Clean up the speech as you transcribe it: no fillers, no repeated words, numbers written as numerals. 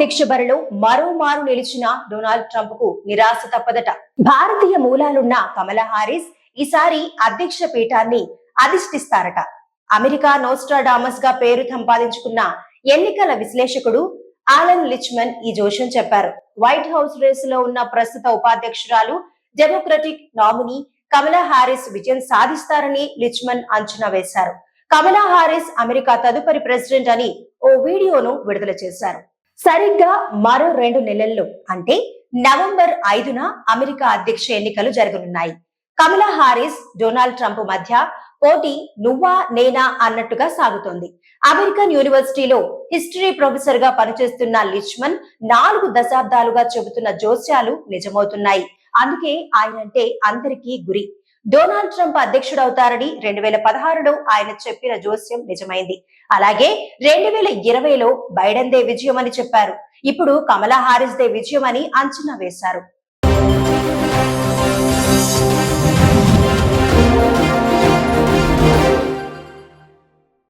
అధ్యక్ష బరిలో మరోమారు నిలిచిన డొనాల్డ్ ట్రంప్ కు నిరాశ తప్పదట. భారతీయ మూలాలున్న కమలా హారిస్ ఈసారి అధ్యక్ష పీఠాన్ని అధిష్టిస్తారట. అమెరికా నోస్ట్రాడామస్ గా పేరు సంపాదించుకున్న ఎన్నికల విశ్లేషకుడు ఆలన్ లిచ్మన్ ఈ జోషం చెప్పారు. వైట్ హౌస్ రేసులో ఉన్న ప్రస్తుత ఉపాధ్యక్షురాలు డెమోక్రటిక్ నామినీ కమలా హారిస్ విజయం సాధిస్తారని లిచ్మన్ అంచనా వేశారు. కమలా హారిస్ అమెరికా తదుపరి ప్రెసిడెంట్ అని ఓ వీడియోను విడుదల చేశారు. సరిగ్గా మరో 2 నెలల్లో అంటే నవంబర్ 5న అమెరికా అధ్యక్ష ఎన్నికలు జరగనున్నాయి. కమలా హారిస్ డొనాల్డ్ ట్రంప్ మధ్య పోటీ నువ్వా నేనా అన్నట్టుగా సాగుతోంది. అమెరికన్ యూనివర్సిటీలో హిస్టరీ ప్రొఫెసర్ గా పనిచేస్తున్న లిచ్మన్ 4 దశాబ్దాలుగా చెబుతున్న జోస్యాలు నిజమవుతున్నాయి. అందుకే ఆయనంటే అందరికీ గురి. డొనాల్డ్ ట్రంప్ అధ్యక్షుడవుతారని 2016లో ఆయన చెప్పిన జోస్యం నిజమైంది. అలాగే 2020లో బైడెన్ దే విజయం అని చెప్పారు. ఇప్పుడు కమలా హారిస్ దే విజయం అని అంచనా వేశారు.